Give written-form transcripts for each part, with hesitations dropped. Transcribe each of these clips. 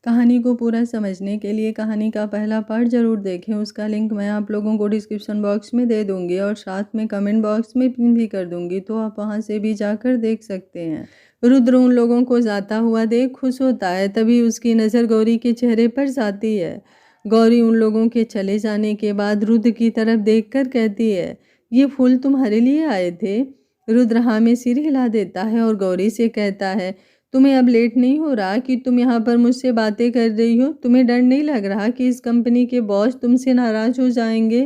कहानी को पूरा समझने के लिए कहानी का पहला पार्ट ज़रूर देखें। उसका लिंक मैं आप लोगों को डिस्क्रिप्शन बॉक्स में दे दूँगी और साथ में कमेंट बॉक्स में पिन भी कर दूँगी, तो आप वहाँ से भी जाकर देख सकते हैं। रुद्र उन लोगों को जाता हुआ देख खुश होता है। तभी उसकी नज़र गौरी के चेहरे पर जाती है। गौरी उन लोगों के चले जाने के बाद रुद्र की तरफ देखकर कहती है, ये फूल तुम्हारे लिए आए थे? रुद्र हाँ में सिर हिला देता है और गौरी से कहता है, तुम्हें अब लेट नहीं हो रहा कि तुम यहाँ पर मुझसे बातें कर रही हो? तुम्हें डर नहीं लग रहा कि इस कंपनी के बॉस तुमसे नाराज हो जाएंगे?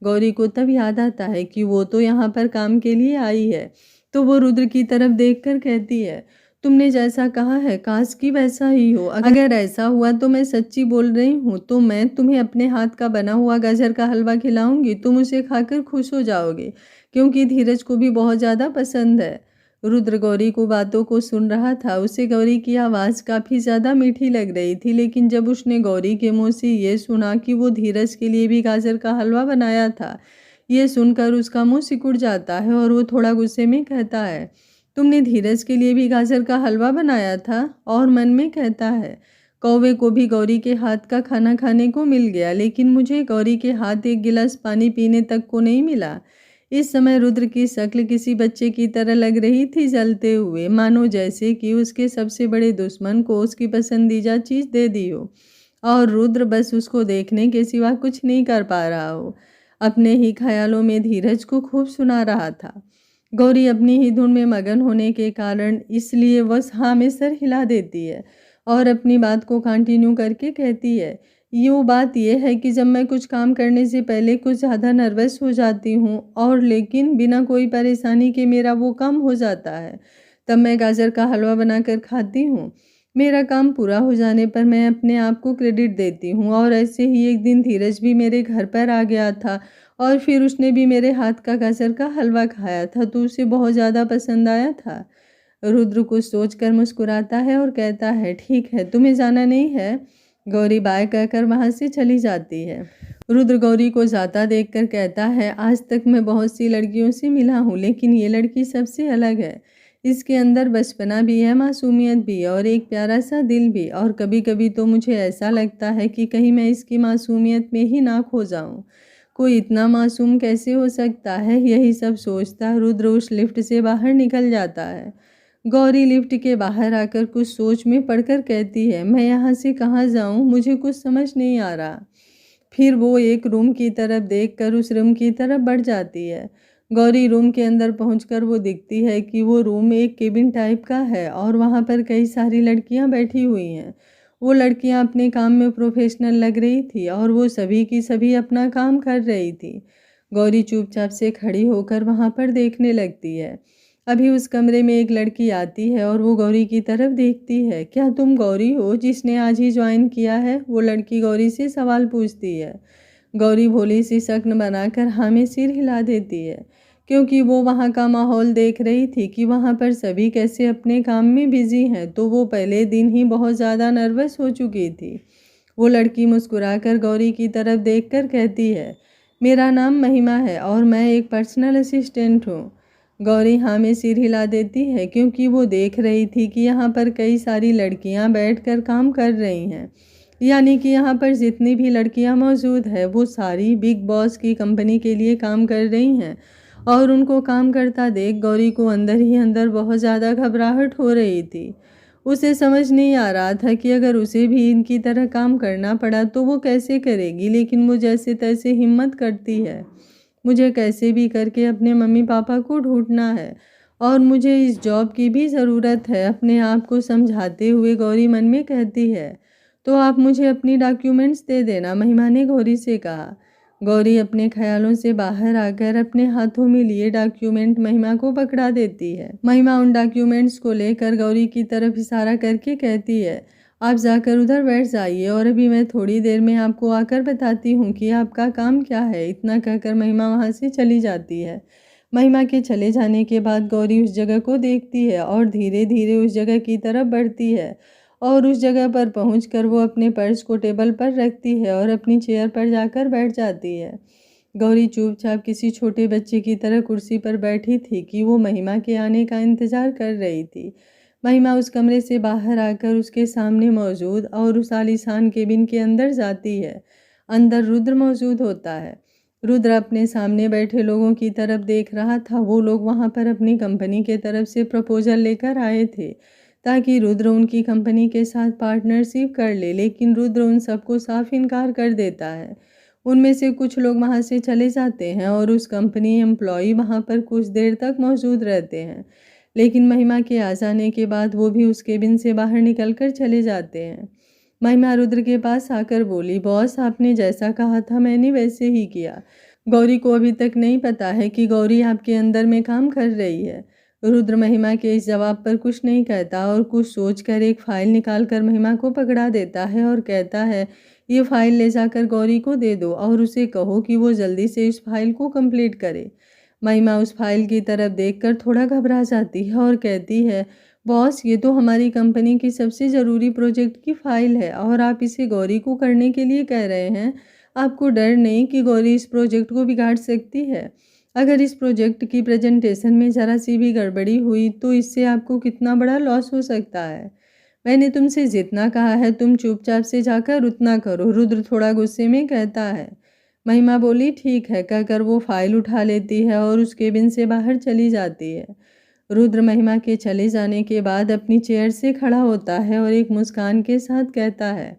गौरी को तब याद आता है कि वो तो यहाँ पर काम के लिए आई है, तो वो रुद्र की तरफ देखकर कहती है, तुमने जैसा कहा है काश कि वैसा ही हो। अगर ऐसा हुआ तो मैं सच्ची बोल रही हूँ, तो मैं तुम्हें अपने हाथ का बना हुआ गाजर का हलवा खिलाऊंगी। तुम उसे खाकर खुश हो जाओगे, क्योंकि धीरज को भी बहुत ज़्यादा पसंद है। रुद्र गौरी को बातों को सुन रहा था। उसे गौरी की आवाज़ काफ़ी ज़्यादा मीठी लग रही थी, लेकिन जब उसने गौरी के मुंह से ये सुना कि वो धीरज के लिए भी गाजर का हलवा बनाया था, ये सुनकर उसका मुंह सिकुड़ जाता है और वो थोड़ा गुस्से में कहता है, तुमने धीरज के लिए भी गाजर का हलवा बनाया था? और मन में कहता है, कौवे को भी गौरी के हाथ का खाना खाने को मिल गया, लेकिन मुझे गौरी के हाथ एक गिलास पानी पीने तक को नहीं मिला। इस समय रुद्र की शक्ल किसी बच्चे की तरह लग रही थी, जलते हुए, मानो जैसे कि उसके सबसे बड़े दुश्मन को उसकी पसंदीदा चीज़ दे दी हो और रुद्र बस उसको देखने के सिवा कुछ नहीं कर पा रहा हो। अपने ही ख्यालों में धीरज को खूब सुना रहा था। गौरी अपनी ही धुन में मगन होने के कारण इसलिए वह हाँ में सर हिला देती है और अपनी बात को कंटिन्यू करके कहती है, यूँ बात यह है कि जब मैं कुछ काम करने से पहले कुछ ज़्यादा नर्वस हो जाती हूँ और लेकिन बिना कोई परेशानी के मेरा वो काम हो जाता है, तब मैं गाजर का हलवा बनाकर खाती हूँ। मेरा काम पूरा हो जाने पर मैं अपने आप को क्रेडिट देती हूँ। और ऐसे ही एक दिन धीरज भी मेरे घर पर आ गया था और फिर उसने भी मेरे हाथ का गाजर का हलवा खाया था, तो उसे बहुत ज़्यादा पसंद आया था। रुद्र कुछ सोचकर मुस्कुराता है और कहता है, ठीक है, तुम्हें जाना नहीं है? गौरी बाय कहकर वहां से चली जाती है। रुद्र गौरी को जाता देखकर कहता है, आज तक मैं बहुत सी लड़कियों से मिला हूँ, लेकिन ये लड़की सबसे अलग है। इसके अंदर बचपना भी है, मासूमियत भी है और एक प्यारा सा दिल भी। और कभी कभी तो मुझे ऐसा लगता है कि कहीं मैं इसकी मासूमियत में ही ना खो जाऊं। कोई इतना मासूम कैसे हो सकता है? यही सब सोचता रुद्र उस लिफ्ट से बाहर निकल जाता है। गौरी लिफ्ट के बाहर आकर कुछ सोच में पड़कर कहती है, मैं यहाँ से कहाँ जाऊँ? मुझे कुछ समझ नहीं आ रहा। फिर वो एक रूम की तरफ देखकर उस रूम की तरफ बढ़ जाती है। गौरी रूम के अंदर पहुंचकर वो दिखती है कि वो रूम एक केबिन टाइप का है और वहाँ पर कई सारी लड़कियाँ बैठी हुई हैं। वो लड़कियाँ अपने काम में प्रोफेशनल लग रही थी और वो सभी की सभी अपना काम कर रही थी। गौरी चुपचाप से खड़ी होकर वहाँ पर देखने लगती है। अभी उस कमरे में एक लड़की आती है और वो गौरी की तरफ देखती है। क्या तुम गौरी हो जिसने आज ही ज्वाइन किया है? वो लड़की गौरी से सवाल पूछती है। गौरी भोली सी शक्ल बनाकर हाँ में सिर हिला देती है, क्योंकि वो वहाँ का माहौल देख रही थी कि वहाँ पर सभी कैसे अपने काम में बिजी हैं, तो वो पहले दिन ही बहुत ज़्यादा नर्वस हो चुकी थी। वो लड़की मुस्कुराकर गौरी की तरफ देखकर कहती है, मेरा नाम महिमा है और मैं एक पर्सनल असिस्टेंट हूँ। गौरी हाँ में सिर हिला देती है, क्योंकि वो देख रही थी कि यहाँ पर कई सारी लड़कियाँ बैठकर काम कर रही हैं। यानी कि यहाँ पर जितनी भी लड़कियाँ मौजूद है वो सारी बिग बॉस की कंपनी के लिए काम कर रही हैं। और उनको काम करता देख गौरी को अंदर ही अंदर बहुत ज़्यादा घबराहट हो रही थी। उसे समझ नहीं आ रहा था कि अगर उसे भी इनकी तरह काम करना पड़ा तो वो कैसे करेगी, लेकिन वो जैसे तैसे हिम्मत करती है। मुझे कैसे भी करके अपने मम्मी पापा को ढूंढना है और मुझे इस जॉब की भी ज़रूरत है, अपने आप को समझाते हुए गौरी मन में कहती है। तो आप मुझे अपनी डॉक्यूमेंट्स दे देना, महिमा ने गौरी से कहा। गौरी अपने ख्यालों से बाहर आकर अपने हाथों में लिए डॉक्यूमेंट महिमा को पकड़ा देती है। महिमा उन डॉक्यूमेंट्स को लेकर गौरी की तरफ इशारा करके कहती है, आप जाकर उधर बैठ जाइए और अभी मैं थोड़ी देर में आपको आकर बताती हूँ कि आपका काम क्या है। इतना कहकर महिमा वहाँ से चली जाती है। महिमा के चले जाने के बाद गौरी उस जगह को देखती है और धीरे धीरे उस जगह की तरफ बढ़ती है और उस जगह पर पहुंचकर वो अपने पर्स को टेबल पर रखती है और अपनी चेयर पर जाकर बैठ जाती है। गौरी चुपचाप किसी छोटे बच्चे की तरह कुर्सी पर बैठी थी कि वो महिमा के आने का इंतज़ार कर रही थी। महिमा उस कमरे से बाहर आकर उसके सामने मौजूद और उस आलीशान केबिन के अंदर जाती है। अंदर रुद्र मौजूद होता है। रुद्र अपने सामने बैठे लोगों की तरफ देख रहा था। वो लोग वहाँ पर अपनी कंपनी के तरफ से प्रपोजल लेकर आए थे ताकि रुद्र उनकी कंपनी के साथ पार्टनरशिप कर ले, लेकिन रुद्र उन सबको साफ इनकार कर देता है। उनमें से कुछ लोग वहाँ से चले जाते हैं और उस कंपनी एम्प्लॉय वहाँ पर कुछ देर तक मौजूद रहते हैं, लेकिन महिमा के आ जाने के बाद वो भी उस केबिन से बाहर निकलकर चले जाते हैं। महिमा रुद्र के पास आकर बोली, बॉस आपने जैसा कहा था मैंने वैसे ही किया। गौरी को अभी तक नहीं पता है कि गौरी आपके अंदर में काम कर रही है। रुद्र महिमा के इस जवाब पर कुछ नहीं कहता और कुछ सोचकर एक फाइल निकालकर महिमा को पकड़ा देता है और कहता है, ये फाइल ले जाकर गौरी को दे दो और उसे कहो कि वो जल्दी से इस फाइल को कंप्लीट करे। महिमा उस फाइल की तरफ देखकर थोड़ा घबरा जाती है और कहती है, बॉस ये तो हमारी कंपनी की सबसे ज़रूरी प्रोजेक्ट की फाइल है और आप इसे गौरी को करने के लिए कह रहे हैं। आपको डर नहीं कि गौरी इस प्रोजेक्ट को बिगाड़ सकती है? अगर इस प्रोजेक्ट की प्रेजेंटेशन में ज़रा सी भी गड़बड़ी हुई तो इससे आपको कितना बड़ा लॉस हो सकता है। मैंने तुमसे जितना कहा है तुम चुपचाप से जाकर उतना करो, रुद्र थोड़ा गुस्से में कहता है। महिमा बोली, ठीक है कहकर वो फाइल उठा लेती है और उस केबिन से बाहर चली जाती है। रुद्र महिमा के चले जाने के बाद अपनी चेयर से खड़ा होता है और एक मुस्कान के साथ कहता है,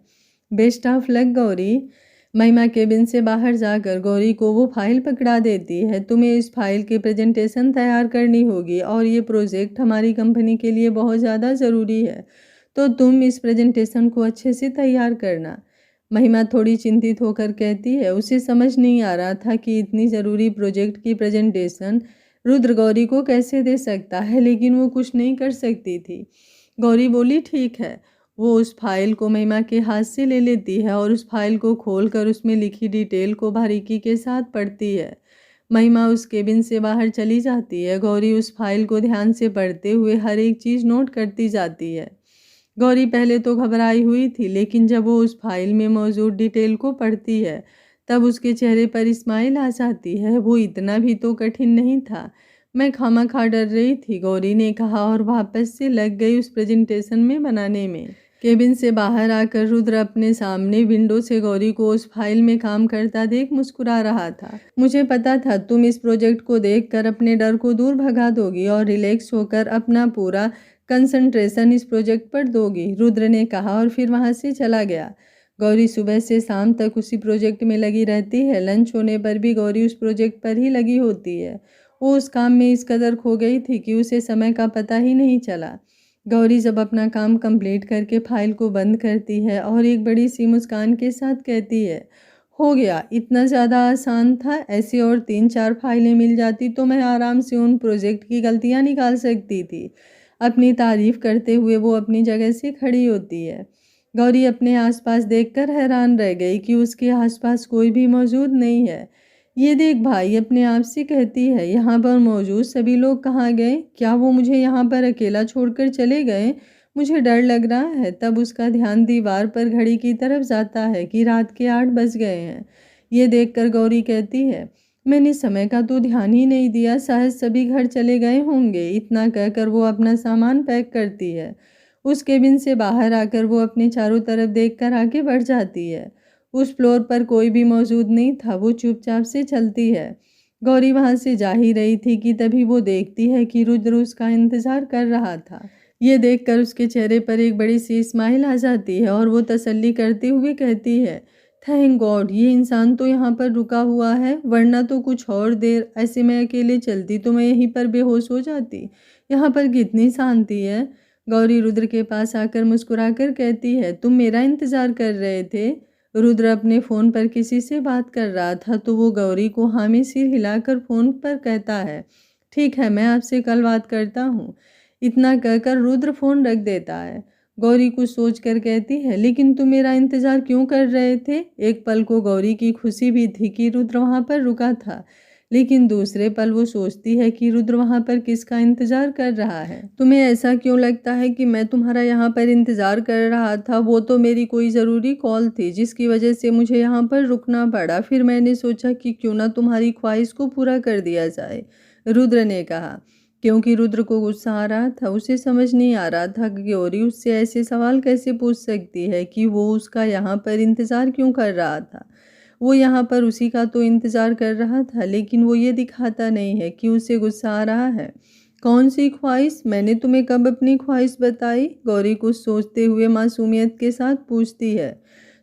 बेस्ट ऑफ लक गौरी। महिमा केबिन से बाहर जाकर गौरी को वो फाइल पकड़ा देती है। तुम्हें इस फाइल की प्रेजेंटेशन तैयार करनी होगी और ये प्रोजेक्ट हमारी कंपनी के लिए बहुत ज़्यादा ज़रूरी है, तो तुम इस प्रेजेंटेशन को अच्छे से तैयार करना। महिमा थोड़ी चिंतित होकर कहती है, उसे समझ नहीं आ रहा था कि इतनी ज़रूरी प्रोजेक्ट की प्रेजेंटेशन रुद्र गौरी को कैसे दे सकता है, लेकिन वो कुछ नहीं कर सकती थी। गौरी बोली, ठीक है। वो उस फाइल को महिमा के हाथ से ले लेती है और उस फाइल को खोलकर उसमें लिखी डिटेल को बारीकी के साथ पढ़ती है। महिमा उस केबिन से बाहर चली जाती है। गौरी उस फाइल को ध्यान से पढ़ते हुए हर एक चीज़ नोट करती जाती है। गौरी पहले तो घबराई हुई थी, लेकिन जब वो उस फाइल में मौजूद डिटेल को पढ़ती है तब उसके चेहरे पर स्माइल आ जाती है। वो इतना भी तो कठिन नहीं था, मैं खामखा डर रही थी, गौरी ने कहा और वापस से लग गई उस प्रेजेंटेशन में बनाने में। केबिन से बाहर आकर रुद्र अपने सामने विंडो से गौरी को उस फाइल में काम करता देख मुस्कुरा रहा था। मुझे पता था तुम इस प्रोजेक्ट को देखकर अपने डर को दूर भगा दोगी और रिलैक्स होकर अपना पूरा कंसंट्रेशन इस प्रोजेक्ट पर दोगी, रुद्र ने कहा और फिर वहां से चला गया। गौरी सुबह से शाम तक उसी प्रोजेक्ट में लगी रहती है। लंच होने पर भी गौरी उस प्रोजेक्ट पर ही लगी होती है। वो उस काम में इस कदर खो गई थी कि उसे समय का पता ही नहीं चला। गौरी जब अपना काम कंप्लीट करके फाइल को बंद करती है और एक बड़ी सी मुस्कान के साथ कहती है, हो गया, इतना ज़्यादा आसान था, ऐसी और 3-4 फाइलें मिल जाती तो मैं आराम से उन प्रोजेक्ट की गलतियां निकाल सकती थी। अपनी तारीफ करते हुए वो अपनी जगह से खड़ी होती है। गौरी अपने आसपास देखकर हैरान रह गई कि उसके आसपास कोई भी मौजूद नहीं है। ये देख भाई, अपने आप से कहती है, यहाँ पर मौजूद सभी लोग कहाँ गए? क्या वो मुझे यहाँ पर अकेला छोड़कर चले गए? मुझे डर लग रहा है। तब उसका ध्यान दीवार पर घड़ी की तरफ जाता है कि रात के 8 बज गए हैं। ये देखकर गौरी कहती है, मैंने समय का तो ध्यान ही नहीं दिया, शायद सभी घर चले गए होंगे। इतना कहकर वो अपना सामान पैक करती है। उस केबिन से बाहर आकर वो अपने चारों तरफ देखकर आगे बढ़ जाती है। उस फ्लोर पर कोई भी मौजूद नहीं था। वो चुपचाप से चलती है। गौरी वहां से जा ही रही थी कि तभी वो देखती है कि रुद्र उसका इंतजार कर रहा था। ये देखकर उसके चेहरे पर एक बड़ी सी स्माइल आ जाती है और वो तसल्ली करते हुए कहती है, थैंक गॉड, ये इंसान तो यहाँ पर रुका हुआ है, वरना तो कुछ और देर ऐसे मैं अकेले चलती तो मैं यहीं पर बेहोश हो जाती। यहाँ पर कितनी शांति है। गौरी रुद्र के पास आकर मुस्कुराकर कहती है, तुम मेरा इंतजार कर रहे थे? रुद्र अपने फ़ोन पर किसी से बात कर रहा था तो वो गौरी को हामी सिर हिलाकर फ़ोन पर कहता है, ठीक है, मैं आपसे कल बात करता हूँ। इतना कहकर रुद्र फ़ोन रख देता है। गौरी कुछ सोच कर कहती है, लेकिन तुम मेरा इंतज़ार क्यों कर रहे थे? एक पल को गौरी की खुशी भी थी कि रुद्र वहाँ पर रुका था, लेकिन दूसरे पल वो सोचती है कि रुद्र वहाँ पर किसका इंतज़ार कर रहा है। तुम्हें ऐसा क्यों लगता है कि मैं तुम्हारा यहाँ पर इंतज़ार कर रहा था? वो तो मेरी कोई ज़रूरी कॉल थी जिसकी वजह से मुझे यहाँ पर रुकना पड़ा। फिर मैंने सोचा कि क्यों ना तुम्हारी ख्वाहिश को पूरा कर दिया जाए, रुद्र ने कहा। क्योंकि रुद्र को गुस्सा आ रहा था। उसे समझ नहीं आ रहा था कि गौरी उससे ऐसे सवाल कैसे पूछ सकती है कि वो उसका यहाँ पर इंतज़ार क्यों कर रहा था। वो यहाँ पर उसी का तो इंतज़ार कर रहा था, लेकिन वो ये दिखाता नहीं है कि उसे गुस्सा आ रहा है। कौन सी ख्वाहिश? मैंने तुम्हें कब अपनी ख्वाहिश बताई? गौरी कुछ सोचते हुए मासूमियत के साथ पूछती है।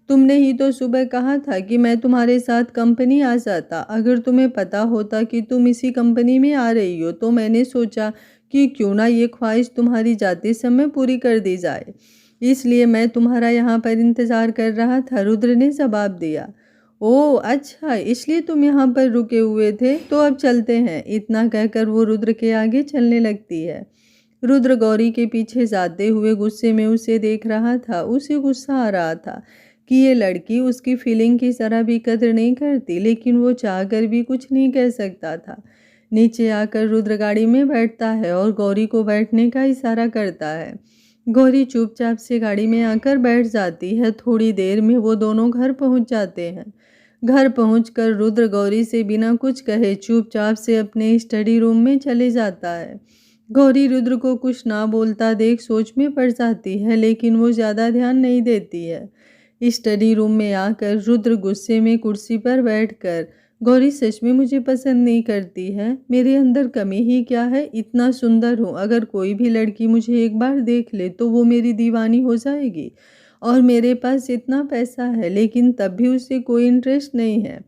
तुमने ही तो सुबह कहा था कि मैं तुम्हारे साथ कंपनी आ जाता। अगर तुम्हें पता होता कि तुम इसी कंपनी में आ रही हो तो मैंने सोचा कि क्यों ना ये ख्वाहिश तुम्हारी जाते समय पूरी कर दी जाए। इसलिए मैं तुम्हारा यहाँ पर इंतज़ार कर रहा था, रुद्र ने जवाब दिया। ओह अच्छा, इसलिए तुम यहाँ पर रुके हुए थे, तो अब चलते हैं। इतना कहकर वो रुद्र के आगे चलने लगती है। रुद्र गौरी के पीछे जाते हुए गुस्से में उसे देख रहा था। उसे गुस्सा आ रहा था कि ये लड़की उसकी फीलिंग की ज़रा भी कदर नहीं करती, लेकिन वो चाहकर भी कुछ नहीं कह सकता था। नीचे आकर रुद्र गाड़ी में बैठता है और गौरी को बैठने का इशारा करता है। गौरी चुपचाप से गाड़ी में आकर बैठ जाती है। थोड़ी देर में वो दोनों घर पहुंच जाते हैं। घर पहुंचकर रुद्र गौरी से बिना कुछ कहे चुपचाप से अपने स्टडी रूम में चले जाता है। गौरी रुद्र को कुछ ना बोलता देख सोच में पड़ जाती है, लेकिन वो ज़्यादा ध्यान नहीं देती है। स्टडी रूम में आकर रुद्र गुस्से में कुर्सी पर बैठकर, गौरी सच में मुझे पसंद नहीं करती है। मेरे अंदर कमी ही क्या है? इतना सुंदर हूँ, अगर कोई भी लड़की मुझे एक बार देख ले तो वो मेरी दीवानी हो जाएगी। और मेरे पास इतना पैसा है, लेकिन तब भी उसे कोई इंटरेस्ट नहीं है।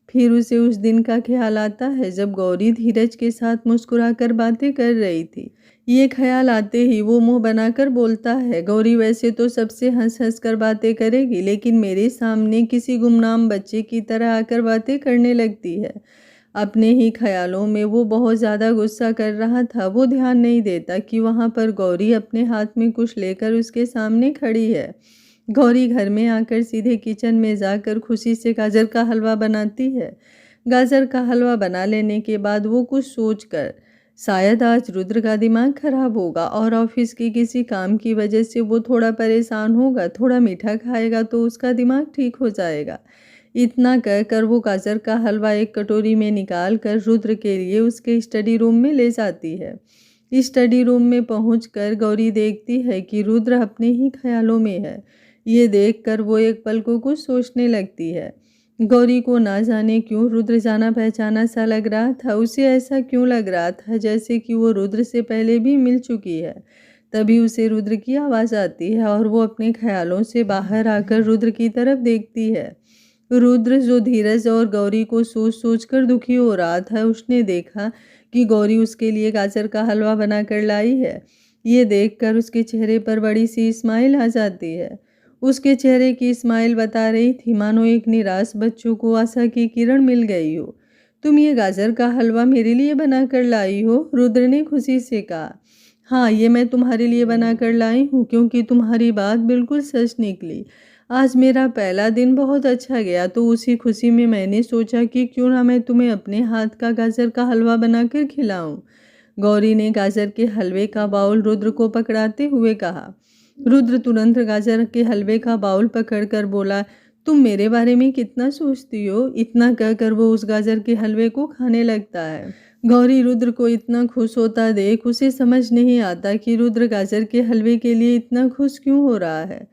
फिर उसे उस दिन का ख्याल आता है जब गौरी धीरज के साथ मुस्कुराकर बातें कर रही थी। ये ख्याल आते ही वो मुंह बनाकर बोलता है, गौरी वैसे तो सबसे हंस हंस कर बातें करेगी, लेकिन मेरे सामने किसी गुमनाम बच्चे की तरह आकर बातें करने लगती है। अपने ही ख्यालों में वो बहुत ज़्यादा गुस्सा कर रहा था। वो ध्यान नहीं देता कि वहाँ पर गौरी अपने हाथ में कुछ लेकर उसके सामने खड़ी है। गौरी घर में आकर सीधे किचन में जाकर खुशी से गाजर का हलवा बनाती है। गाजर का हलवा बना लेने के बाद वो कुछ सोचकर, शायद आज रुद्र का दिमाग खराब होगा और ऑफिस के किसी काम की वजह से वो थोड़ा परेशान होगा, थोड़ा मीठा खाएगा तो उसका दिमाग ठीक हो जाएगा। इतना कहकर वो गाजर का हलवा एक कटोरी में निकाल कर रुद्र के लिए उसके स्टडी रूम में ले जाती है। स्टडी रूम में पहुंचकर गौरी देखती है कि रुद्र अपने ही ख्यालों में है। ये देखकर वो एक पल को कुछ सोचने लगती है। गौरी को ना जाने क्यों रुद्र जाना पहचाना सा लग रहा था। उसे ऐसा क्यों लग रहा था जैसे कि वो रुद्र से पहले भी मिल चुकी है। तभी उसे रुद्र की आवाज़ आती है और वो अपने ख्यालों से बाहर आकर रुद्र की तरफ देखती है। रुद्र, जो धीरज और गौरी को सोच सोच कर दुखी हो रहा था, उसने देखा कि गौरी उसके लिए गाजर का हलवा बना कर लाई है। ये देखकर उसके चेहरे पर बड़ी सी स्माइल आ जाती है। उसके चेहरे की स्माइल बता रही थी मानो एक निराश बच्चों को आशा की किरण मिल गई हो। तुम ये गाजर का हलवा मेरे लिए बना कर लाई हो? रुद्र ने खुशी से कहा। हाँ, ये मैं तुम्हारे लिए बना कर लाई हूँ, क्योंकि तुम्हारी बात बिल्कुल सच निकली। आज मेरा पहला दिन बहुत अच्छा गया, तो उसी खुशी में मैंने सोचा कि क्यों ना मैं तुम्हें अपने हाथ का गाजर का हलवा बनाकर खिलाऊं। गौरी ने गाजर के हलवे का बाउल रुद्र को पकड़ाते हुए कहा। रुद्र तुरंत गाजर के हलवे का बाउल पकड़कर बोला, तुम मेरे बारे में कितना सोचती हो? इतना कहकर वो उस गाजर के हलवे को खाने लगता है। गौरी रुद्र को इतना खुश होता देख उसे समझ नहीं आता कि रुद्र गाजर के हलवे के लिए इतना खुश क्यों हो रहा है।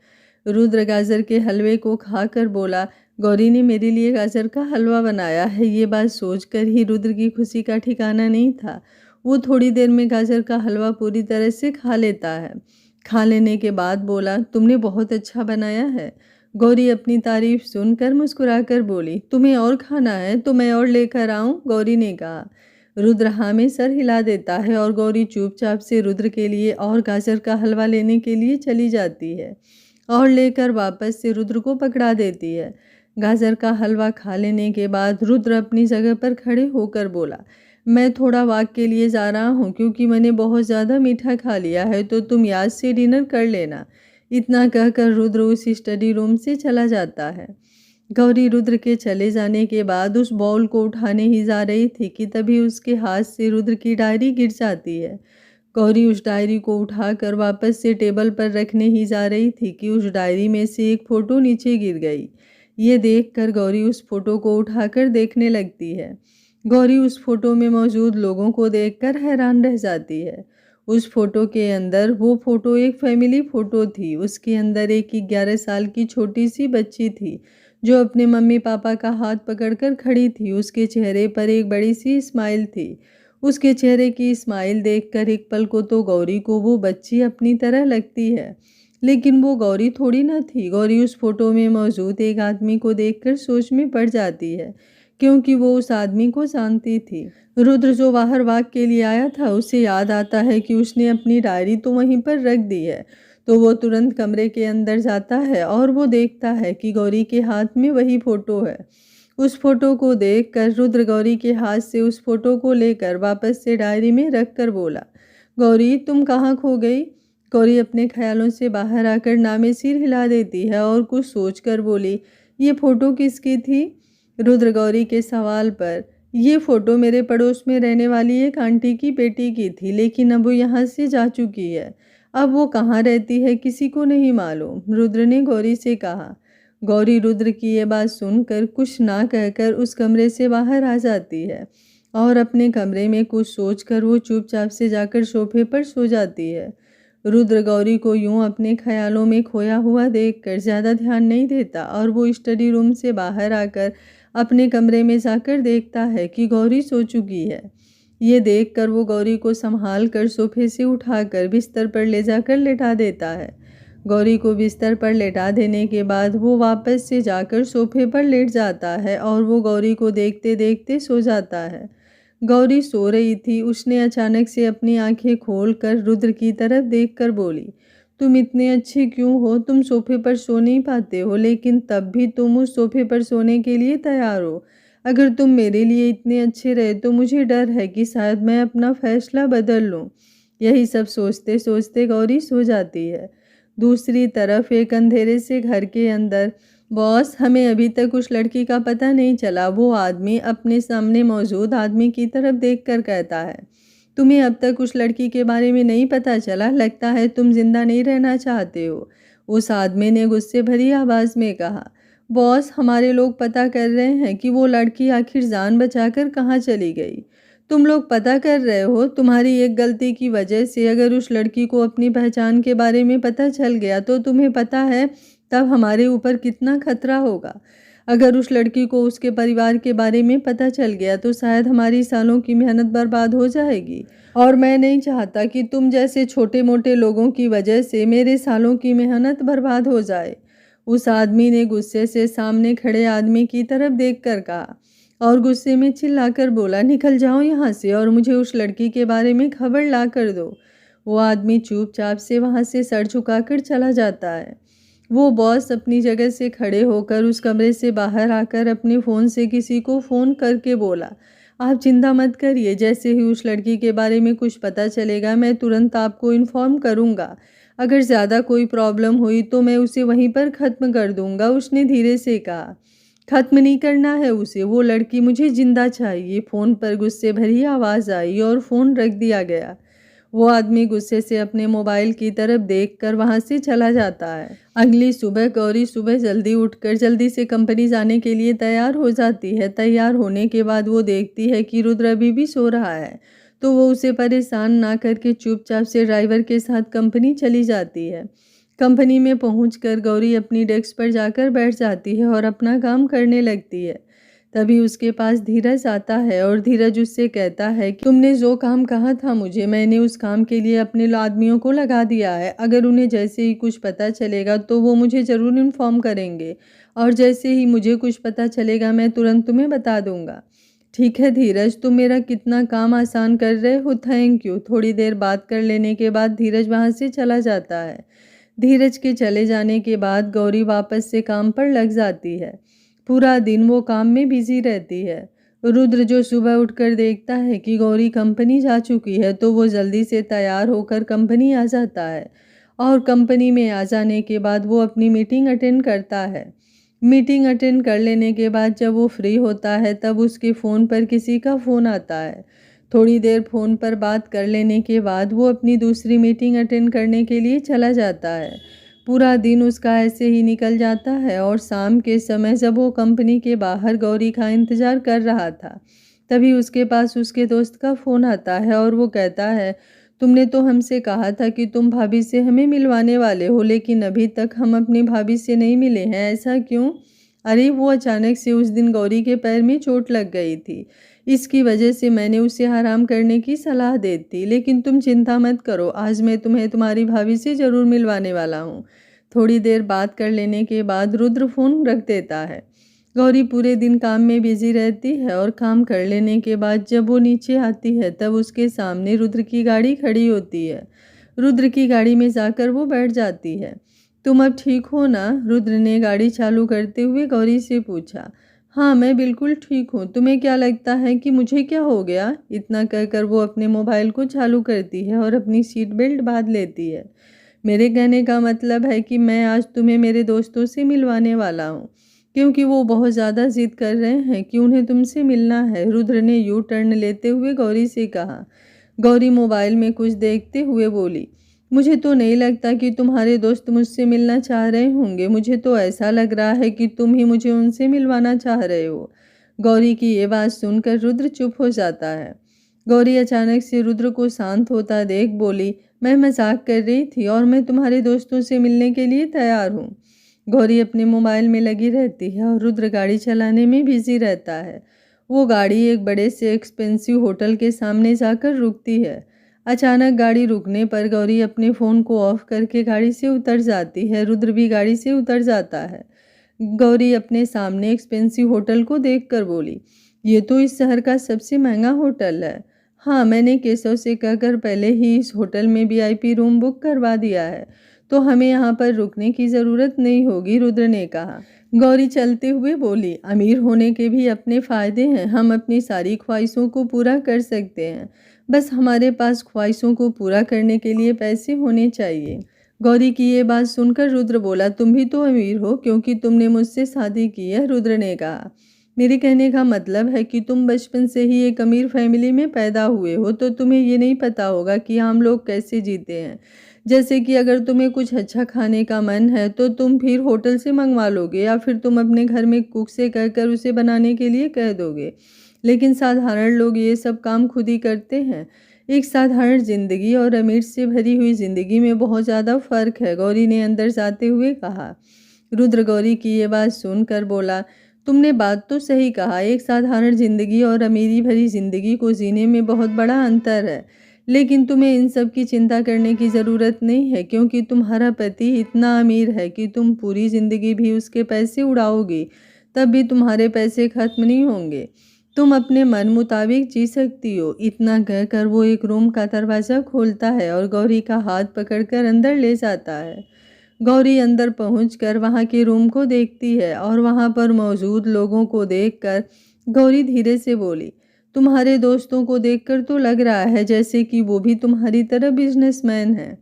रुद्र गाजर के हलवे को खाकर बोला, गौरी ने मेरे लिए गाजर का हलवा बनाया है। ये बात सोचकर ही रुद्र की खुशी का ठिकाना नहीं था। वो थोड़ी देर में गाजर का हलवा पूरी तरह से खा लेता है। खा लेने के बाद बोला, तुमने बहुत अच्छा बनाया है। गौरी अपनी तारीफ सुनकर मुस्कुराकर बोली, तुम्हें और खाना है तो मैं और लेकर आऊं? गौरी ने कहा। रुद्र हाँ में सर हिला देता है और गौरी चुपचाप से रुद्र के लिए और गाजर का हलवा लेने के लिए चली जाती है और लेकर वापस से रुद्र को पकड़ा देती है। गाजर का हलवा खा लेने के बाद रुद्र अपनी जगह पर खड़े होकर बोला, मैं थोड़ा वॉक के लिए जा रहा हूँ, क्योंकि मैंने बहुत ज़्यादा मीठा खा लिया है, तो तुम याद से डिनर कर लेना। इतना कहकर रुद्र उस स्टडी रूम से चला जाता है। गौरी रुद्र के चले जाने के बाद उस बाउल को उठाने ही जा रही थी कि तभी उसके हाथ से रुद्र की डायरी गिर जाती है। गौरी उस डायरी को उठाकर वापस से टेबल पर रखने ही जा रही थी कि उस डायरी में से एक फ़ोटो नीचे गिर गई। ये देखकर गौरी उस फोटो को उठाकर देखने लगती है। गौरी उस फोटो में मौजूद लोगों को देखकर हैरान रह जाती है। उस फोटो के अंदर वो फोटो एक फैमिली फोटो थी। उसके अंदर एक 11 साल की छोटी सी बच्ची थी जो अपने मम्मी पापा का हाथ पकड़कर खड़ी थी। उसके चेहरे पर एक बड़ी सी स्माइल थी। उसके चेहरे की स्माइल देखकर एक पल को तो गौरी को वो बच्ची अपनी तरह लगती है, लेकिन वो गौरी थोड़ी ना थी। गौरी उस फोटो में मौजूद एक आदमी को देखकर सोच में पड़ जाती है, क्योंकि वो उस आदमी को जानती थी। रुद्र जो बाहर वाक के लिए आया था, उसे याद आता है कि उसने अपनी डायरी तो वहीं पर रख दी है। तो वो तुरंत कमरे के अंदर जाता है और वो देखता है कि गौरी के हाथ में वही फोटो है। उस फोटो को देखकर रुद्र गौरी के हाथ से उस फोटो को लेकर वापस से डायरी में रख कर बोला, गौरी तुम कहाँ खो गई? गौरी अपने ख्यालों से बाहर आकर नामे सिर हिला देती है और कुछ सोचकर बोली, ये फोटो किसकी थी? रुद्र गौरी के सवाल पर, ये फोटो मेरे पड़ोस में रहने वाली एक आंटी की बेटी की थी, लेकिन अब वो यहाँ से जा चुकी है। अब वो कहाँ रहती है किसी को नहीं मालूम, रुद्र ने गौरी से कहा। गौरी रुद्र की ये बात सुनकर कुछ ना कहकर उस कमरे से बाहर आ जाती है और अपने कमरे में कुछ सोचकर वो चुपचाप से जाकर सोफे पर सो जाती है। रुद्र गौरी को यूं अपने ख्यालों में खोया हुआ देखकर ज़्यादा ध्यान नहीं देता और वो स्टडी रूम से बाहर आकर अपने कमरे में जाकर देखता है कि गौरी सो चुकी है। ये देखकर वो गौरी को संभाल कर सोफे से उठाकर बिस्तर पर ले जाकर लेटा देता है। गौरी को बिस्तर पर लेटा देने के बाद वो वापस से जाकर सोफे पर लेट जाता है और वो गौरी को देखते देखते सो जाता है। गौरी सो रही थी। उसने अचानक से अपनी आंखें खोलकर रुद्र की तरफ देखकर बोली, तुम इतने अच्छे क्यों हो? तुम सोफे पर सो नहीं पाते हो, लेकिन तब भी तुम उस सोफे पर सोने के लिए तैयार हो। अगर तुम मेरे लिए इतने अच्छे रहे तो मुझे डर है कि शायद मैं अपना फैसला बदल लूँ। यही सब सोचते सोचते गौरी सो जाती है। दूसरी तरफ एक अंधेरे से घर के अंदर, बॉस हमें अभी तक उस लड़की का पता नहीं चला। वो आदमी अपने सामने मौजूद आदमी की तरफ देखकर कहता है, तुम्हें अब तक उस लड़की के बारे में नहीं पता चला? लगता है तुम जिंदा नहीं रहना चाहते हो। उस आदमी ने गुस्से भरी आवाज़ में कहा, बॉस हमारे लोग पता कर रहे हैं कि वो लड़की आखिर जान बचाकर कहाँ चली गई। तुम लोग पता कर रहे हो। तुम्हारी एक गलती की वजह से अगर उस लड़की को अपनी पहचान के बारे में पता चल गया तो तुम्हें पता है तब हमारे ऊपर कितना खतरा होगा। अगर उस लड़की को उसके परिवार के बारे में पता चल गया तो शायद हमारी सालों की मेहनत बर्बाद हो जाएगी, और मैं नहीं चाहता कि तुम जैसे छोटे मोटे लोगों की वजह से मेरे सालों की मेहनत बर्बाद हो जाए। उस आदमी ने गुस्से से सामने खड़े आदमी की तरफ देखकर कहा और गुस्से में चिल्लाकर बोला, निकल जाओ यहाँ से और मुझे उस लड़की के बारे में खबर ला कर दो। वो आदमी चुपचाप से वहाँ से सर झुकाकर चला जाता है। वो बॉस अपनी जगह से खड़े होकर उस कमरे से बाहर आकर अपने फ़ोन से किसी को फ़ोन करके बोला, आप चिंता मत करिए, जैसे ही उस लड़की के बारे में कुछ पता चलेगा मैं तुरंत आपको इन्फॉर्म करूँगा। अगर ज़्यादा कोई प्रॉब्लम हुई तो मैं उसे वहीं पर ख़त्म कर दूँगा। उसने धीरे से कहा, ख़त्म नहीं करना है उसे, वो लड़की मुझे जिंदा चाहिए। फ़ोन पर गुस्से भरी आवाज़ आई और फ़ोन रख दिया गया। वो आदमी गुस्से से अपने मोबाइल की तरफ देखकर वहाँ से चला जाता है। अगली सुबह गौरी सुबह जल्दी उठकर जल्दी से कंपनी जाने के लिए तैयार हो जाती है। तैयार होने के बाद वो देखती है कि रुद्र अभी भी सो रहा है, तो वो उसे परेशान ना करके चुपचाप से ड्राइवर के साथ कंपनी चली जाती है। कंपनी में पहुंचकर गौरी अपनी डेस्क पर जाकर बैठ जाती है और अपना काम करने लगती है। तभी उसके पास धीरज आता है और धीरज उससे कहता है कि तुमने जो काम कहा था मुझे, मैंने उस काम के लिए अपने आदमियों को लगा दिया है। अगर उन्हें जैसे ही कुछ पता चलेगा तो वो मुझे ज़रूर इन्फॉर्म करेंगे, और जैसे ही मुझे कुछ पता चलेगा मैं तुरंत तुम्हें बता दूंगा। ठीक है धीरज, तुम मेरा कितना काम आसान कर रहे हो, थैंक यू। थोड़ी देर बात कर लेने के बाद धीरज वहाँ से चला जाता है। धीरज के चले जाने के बाद गौरी वापस से काम पर लग जाती है। पूरा दिन वो काम में बिजी रहती है। रुद्र जो सुबह उठकर देखता है कि गौरी कंपनी जा चुकी है तो वो जल्दी से तैयार होकर कंपनी आ जाता है, और कंपनी में आ जाने के बाद वो अपनी मीटिंग अटेंड करता है। मीटिंग अटेंड कर लेने के बाद जब वो फ्री होता है तब उसके फ़ोन पर किसी का फ़ोन आता है। थोड़ी देर फ़ोन पर बात कर लेने के बाद वो अपनी दूसरी मीटिंग अटेंड करने के लिए चला जाता है। पूरा दिन उसका ऐसे ही निकल जाता है, और शाम के समय जब वो कंपनी के बाहर गौरी का इंतज़ार कर रहा था तभी उसके पास उसके दोस्त का फ़ोन आता है और वो कहता है, तुमने तो हमसे कहा था कि तुम भाभी से हमें मिलवाने वाले हो, लेकिन अभी तक हम अपनी भाभी से नहीं मिले हैं, ऐसा क्यों? अरे वो अचानक से उस दिन गौरी के पैर में चोट लग गई थी। इसकी वजह से मैंने उसे आराम करने की सलाह दी थी, लेकिन तुम चिंता मत करो, आज मैं तुम्हें तुम्हारी भाभी से ज़रूर मिलवाने वाला हूँ। थोड़ी देर बात कर लेने के बाद रुद्र फ़ोन रख देता है। गौरी पूरे दिन काम में बिजी रहती है और काम कर लेने के बाद जब वो नीचे आती है तब उसके सामने रुद्र की गाड़ी खड़ी होती है। रुद्र की गाड़ी में जाकर वो बैठ जाती है। तुम अब ठीक हो ना? रुद्र ने गाड़ी चालू करते हुए गौरी से पूछा। हाँ, मैं बिल्कुल ठीक हूँ। तुम्हें क्या लगता है कि मुझे क्या हो गया? इतना कहकर वो अपने मोबाइल को चालू करती है और अपनी सीट बेल्ट बांध लेती है। मेरे कहने का मतलब है कि मैं आज तुम्हें मेरे दोस्तों से मिलवाने वाला हूँ, क्योंकि वो बहुत ज़्यादा जिद कर रहे हैं कि उन्हें तुमसे मिलना है। रुद्र ने यू टर्न लेते हुए गौरी से कहा। गौरी मोबाइल में कुछ देखते हुए बोली, मुझे तो नहीं लगता कि तुम्हारे दोस्त मुझसे मिलना चाह रहे होंगे, मुझे तो ऐसा लग रहा है कि तुम ही मुझे उनसे मिलवाना चाह रहे हो। गौरी की ये बात सुनकर रुद्र चुप हो जाता है। गौरी अचानक से रुद्र को शांत होता देख बोली, मैं मजाक कर रही थी और मैं तुम्हारे दोस्तों से मिलने के लिए तैयार हूँ। गौरी अपने मोबाइल में लगी रहती है और रुद्र गाड़ी चलाने में बिजी रहता है। वो गाड़ी एक बड़े से एक्सपेंसिव होटल के सामने जाकर रुकती है। अचानक गाड़ी रुकने पर गौरी अपने फ़ोन को ऑफ करके गाड़ी से उतर जाती है। रुद्र भी गाड़ी से उतर जाता है। गौरी अपने सामने एक्सपेंसिव होटल को देखकर बोली, ये तो इस शहर का सबसे महंगा होटल है। हाँ, मैंने केशव से कहकर पहले ही इस होटल में वीआईपी रूम बुक करवा दिया है, तो हमें यहाँ पर रुकने की ज़रूरत नहीं होगी, रुद्र ने कहा। गौरी चलते हुए बोली, अमीर होने के भी अपने फ़ायदे हैं, हम अपनी सारी ख्वाहिशों को पूरा कर सकते हैं, बस हमारे पास ख्वाहिशों को पूरा करने के लिए पैसे होने चाहिए। गौरी की ये बात सुनकर रुद्र बोला, तुम भी तो अमीर हो क्योंकि तुमने मुझसे शादी की है, रुद्र ने कहा। मेरे कहने का मतलब है कि तुम बचपन से ही एक अमीर फैमिली में पैदा हुए हो, तो तुम्हें ये नहीं पता होगा कि हम लोग कैसे जीते हैं। जैसे कि अगर तुम्हें कुछ अच्छा खाने का मन है तो तुम फिर होटल से मंगवा लोगे या फिर तुम अपने घर में कुक से कहकर उसे बनाने के लिए कह दोगे, लेकिन साधारण लोग ये सब काम खुद ही करते हैं। एक साधारण जिंदगी और अमीर से भरी हुई जिंदगी में बहुत ज़्यादा फर्क है, गौरी ने अंदर जाते हुए कहा। रुद्र गौरी की ये बात सुनकर बोला, तुमने बात तो सही कहा, एक साधारण जिंदगी और अमीरी भरी जिंदगी को जीने में बहुत बड़ा अंतर है, लेकिन तुम्हें इन सब की चिंता करने की ज़रूरत नहीं है, क्योंकि तुम्हारा पति इतना अमीर है कि तुम पूरी ज़िंदगी भी उसके पैसे उड़ाओगी तब भी तुम्हारे पैसे खत्म नहीं होंगे। तुम अपने मन मुताबिक जी सकती हो। इतना कहकर वो एक रूम का दरवाज़ा खोलता है और गौरी का हाथ पकड़कर अंदर ले जाता है। गौरी अंदर पहुंचकर वहां के रूम को देखती है और वहां पर मौजूद लोगों को देखकर गौरी धीरे से बोली, तुम्हारे दोस्तों को देखकर तो लग रहा है जैसे कि वो भी तुम्हारी तरह बिजनेसमैन हैं।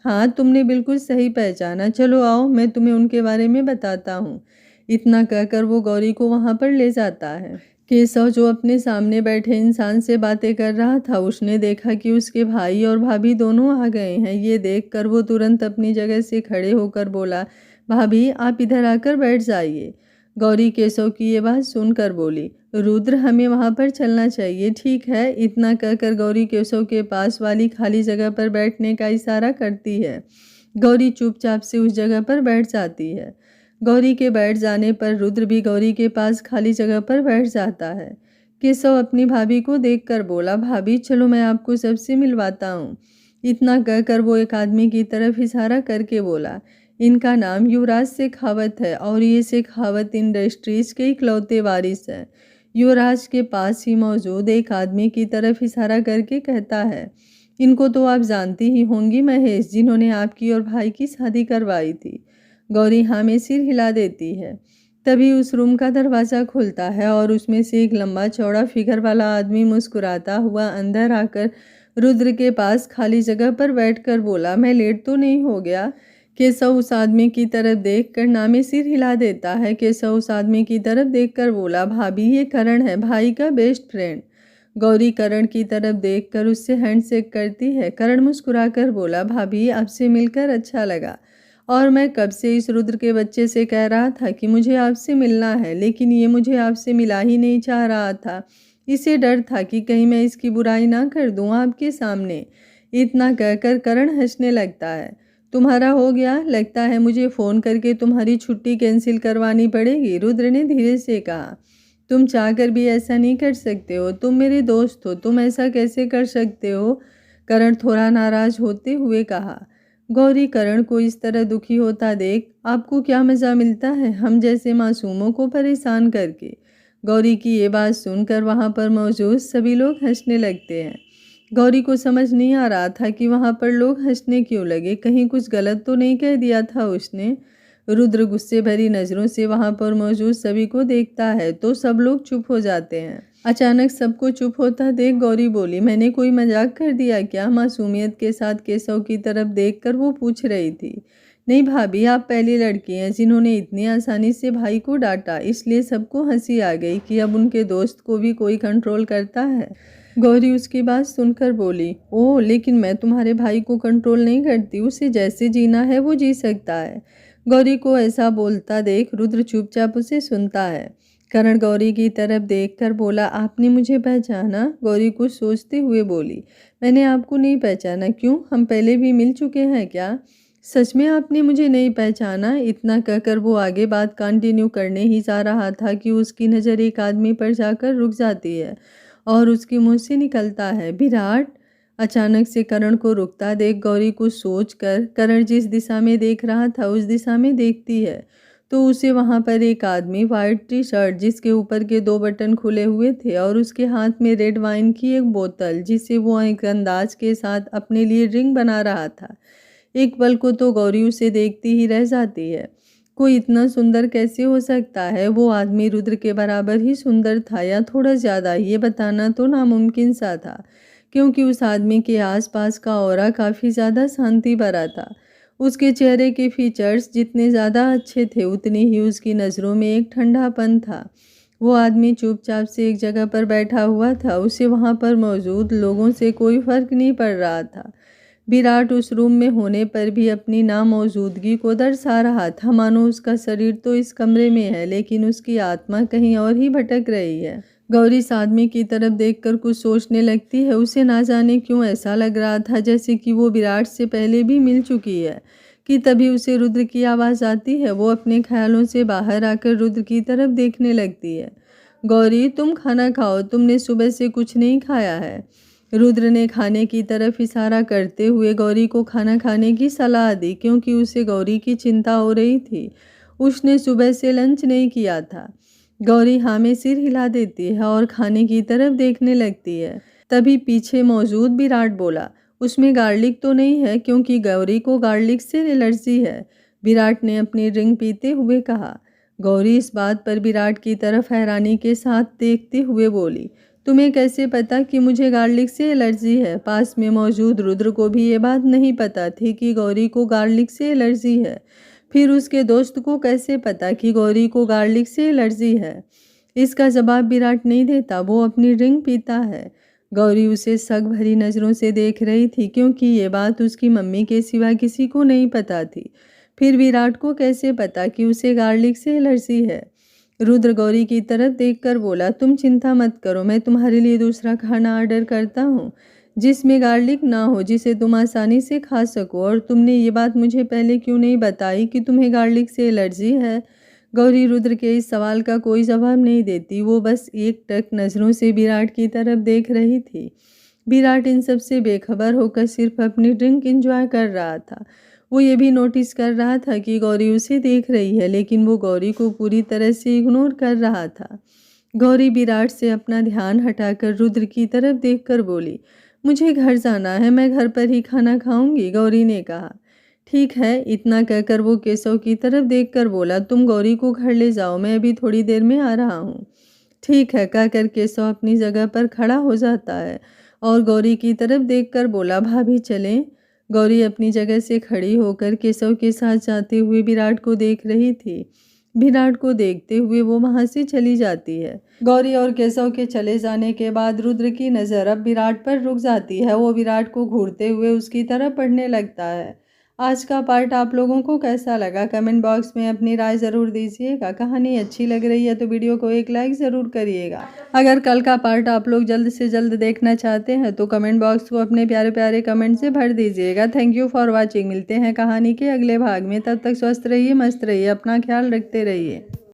हाँ, तुमने बिल्कुल सही पहचाना, चलो आओ मैं तुम्हें उनके बारे में बताता हूँ। इतना कहकर वो गौरी को वहां पर ले जाता है। केशव जो अपने सामने बैठे इंसान से बातें कर रहा था, उसने देखा कि उसके भाई और भाभी दोनों आ गए हैं। ये देखकर वो तुरंत अपनी जगह से खड़े होकर बोला, भाभी आप इधर आकर बैठ जाइए। गौरी केशव की ये बात सुनकर बोली, रुद्र हमें वहां पर चलना चाहिए, ठीक है? इतना कहकर गौरी केशव के पास वाली खाली जगह पर बैठने का इशारा करती है। गौरी चुपचाप से उस जगह पर बैठ जाती है। गौरी के बैठ जाने पर रुद्र भी गौरी के पास खाली जगह पर बैठ जाता है। केशव अपनी भाभी को देखकर बोला, भाभी चलो मैं आपको सबसे मिलवाता हूँ। इतना कहकर वो एक आदमी की तरफ इशारा करके बोला, इनका नाम युवराज शेखावत है और ये शेखावत इंडस्ट्रीज के इकलौते वारिस हैं। युवराज के पास ही मौजूद एक आदमी की तरफ इशारा करके कहता है, इनको तो आप जानती ही होंगी, महेश, जिन्होंने आपकी और भाई की शादी करवाई थी। गौरी हाँ में सिर हिला देती है। तभी उस रूम का दरवाज़ा खुलता है और उसमें से एक लंबा चौड़ा फिगर वाला आदमी मुस्कुराता हुआ अंदर आकर रुद्र के पास खाली जगह पर बैठकर बोला, मैं लेट तो नहीं हो गया? केशव उस आदमी की तरफ देखकर ना में सिर हिला देता है। केशव उस आदमी की तरफ देखकर बोला, भाभी ये करण है, भाई का बेस्ट फ्रेंड। गौरी करण की तरफ देखकर उससे हैंडशेक करती है। करण मुस्कुराकर बोला, भाभी आपसे मिलकर अच्छा लगा और मैं कब से इस रुद्र के बच्चे से कह रहा था कि मुझे आपसे मिलना है, लेकिन ये मुझे आपसे मिला ही नहीं चाह रहा था, इसे डर था कि कहीं मैं इसकी बुराई ना कर दूं आपके सामने। इतना कहकर करण हंसने लगता है। तुम्हारा हो गया, लगता है मुझे फ़ोन करके तुम्हारी छुट्टी कैंसिल करवानी पड़ेगी, रुद्र ने धीरे से कहा। तुम चाहकर भी ऐसा नहीं कर सकते हो, तुम मेरे दोस्त हो, तुम ऐसा कैसे कर सकते हो, करण थोड़ा नाराज होते हुए कहा। गौरी करण को इस तरह दुखी होता देख आपको क्या मज़ा मिलता है हम जैसे मासूमों को परेशान करके। गौरी की ये बात सुनकर वहाँ पर मौजूद सभी लोग हंसने लगते हैं। गौरी को समझ नहीं आ रहा था कि वहाँ पर लोग हंसने क्यों लगे, कहीं कुछ गलत तो नहीं कह दिया था उसने। रुद्र गुस्से भरी नज़रों से वहाँ पर मौजूद सभी को देखता है तो सब लोग चुप हो जाते हैं। अचानक सबको चुप होता देख गौरी बोली, मैंने कोई मजाक कर दिया क्या? मासूमियत के साथ केशव की तरफ देखकर वो पूछ रही थी। नहीं भाभी, आप पहली लड़की हैं जिन्होंने इतनी आसानी से भाई को डांटा, इसलिए सबको हंसी आ गई कि अब उनके दोस्त को भी कोई कंट्रोल करता है। गौरी उसकी बात सुनकर बोली, ओह लेकिन मैं तुम्हारे भाई को कंट्रोल नहीं करती, उसे जैसे जीना है वो जी सकता है। गौरी को ऐसा बोलता देख रुद्र चुपचाप उसे सुनता है। करण गौरी की तरफ देखकर बोला, आपने मुझे पहचाना? गौरी कुछ सोचते हुए बोली, मैंने आपको नहीं पहचाना। क्यों, हम पहले भी मिल चुके हैं क्या? सच में आपने मुझे नहीं पहचाना? इतना कहकर वो आगे बात कंटिन्यू करने ही जा रहा था कि उसकी नज़र एक आदमी पर जाकर रुक जाती है और उसके मुंह से निकलता है, विराट। अचानक से करण को रुकता देख गौरी कुछ सोचकर करण जिस दिशा में देख रहा था उस दिशा में देखती है तो उसे वहां पर एक आदमी वाइट टी शर्ट जिसके ऊपर के 2 बटन खुले हुए थे और उसके हाथ में रेड वाइन की एक बोतल जिसे वो एक अंदाज के साथ अपने लिए ड्रिंक बना रहा था। एक पल को तो गौरी उसे देखती ही रह जाती है। कोई इतना सुंदर कैसे हो सकता है? वो आदमी रुद्र के बराबर ही सुंदर था या थोड़ा ज़्यादा, ये बताना तो नामुमकिन सा था क्योंकि उस आदमी के आसपास का ऑरा काफ़ी ज़्यादा शांति भरा था। उसके चेहरे के फीचर्स जितने ज़्यादा अच्छे थे उतनी ही उसकी नज़रों में एक ठंडापन था। वो आदमी चुपचाप से एक जगह पर बैठा हुआ था, उसे वहाँ पर मौजूद लोगों से कोई फर्क नहीं पड़ रहा था। विराट उस रूम में होने पर भी अपनी नामौजूदगी को दर्शा रहा था, मानो उसका शरीर तो इस कमरे में है लेकिन उसकी आत्मा कहीं और ही भटक रही है। गौरी इस आदमी की तरफ देखकर कुछ सोचने लगती है। उसे ना जाने क्यों ऐसा लग रहा था जैसे कि वो विराट से पहले भी मिल चुकी है कि तभी उसे रुद्र की आवाज़ आती है। वो अपने ख्यालों से बाहर आकर रुद्र की तरफ देखने लगती है। गौरी, तुम खाना खाओ, तुमने सुबह से कुछ नहीं खाया है। रुद्र ने खाने की तरफ इशारा करते हुए गौरी को खाना खाने की सलाह दी क्योंकि उसे गौरी की चिंता हो रही थी। उसने सुबह से लंच नहीं किया था। गौरी हाँ में सिर हिला देती है और खाने की तरफ देखने लगती है। तभी पीछे मौजूद विराट बोला, उसमें गार्लिक तो नहीं है? क्योंकि गौरी को गार्लिक से एलर्जी है, विराट ने अपनी ड्रिंक पीते हुए कहा। गौरी इस बात पर विराट की तरफ हैरानी के साथ देखते हुए बोली, तुम्हें कैसे पता कि मुझे गार्लिक से एलर्जी है? पास में मौजूद रुद्र को भी ये बात नहीं पता थी कि गौरी को गार्लिक से एलर्जी है। फिर उसके दोस्त को कैसे पता कि गौरी को गार्लिक से एलर्जी है? इसका जवाब विराट नहीं देता, वो अपनी ड्रिंक पीता है। गौरी उसे शक भरी नज़रों से देख रही थी क्योंकि ये बात उसकी मम्मी के सिवा किसी को नहीं पता थी। फिर विराट को कैसे पता कि उसे गार्लिक से एलर्जी है? रुद्र गौरी की तरफ देखकर बोला, तुम चिंता मत करो, मैं तुम्हारे लिए दूसरा खाना ऑर्डर करता हूँ जिसमें गार्लिक ना हो, जिसे तुम आसानी से खा सको। और तुमने ये बात मुझे पहले क्यों नहीं बताई कि तुम्हें गार्लिक से एलर्जी है? गौरी रुद्र के इस सवाल का कोई जवाब नहीं देती, वो बस एक टक नज़रों से विराट की तरफ देख रही थी। विराट इन सब से बेखबर होकर सिर्फ अपनी ड्रिंक एंजॉय कर रहा था। वो ये भी नोटिस कर रहा था कि गौरी उसे देख रही है लेकिन वो गौरी को पूरी तरह से इग्नोर कर रहा था। गौरी विराट से अपना ध्यान हटाकर रुद्र की तरफ देखकर बोली, मुझे घर जाना है, मैं घर पर ही खाना खाऊंगी, गौरी ने कहा। ठीक है, इतना कहकर वो केशव की तरफ देखकर बोला, तुम गौरी को घर ले जाओ, मैं अभी थोड़ी देर में आ रहा हूँ। ठीक है कहकर केशव अपनी जगह पर खड़ा हो जाता है और गौरी की तरफ देखकर बोला, भाभी चलें? गौरी अपनी जगह से खड़ी होकर केशव के साथ जाते हुए विराट को देख रही थी। विराट को देखते हुए वो वहां से चली जाती है। गौरी और केशव के चले जाने के बाद रुद्र की नज़र अब विराट पर रुक जाती है। वो विराट को घूरते हुए उसकी तरफ बढ़ने लगता है। आज का पार्ट आप लोगों को कैसा लगा कमेंट बॉक्स में अपनी राय ज़रूर दीजिएगा। कहानी अच्छी लग रही है तो वीडियो को एक लाइक ज़रूर करिएगा। अगर कल का पार्ट आप लोग जल्द से जल्द देखना चाहते हैं तो कमेंट बॉक्स को अपने प्यारे प्यारे कमेंट से भर दीजिएगा। Thank you for watching. मिलते हैं कहानी के अगले भाग में, तब तक स्वस्थ रहिए, मस्त रहिए, अपना ख्याल रखते रहिए।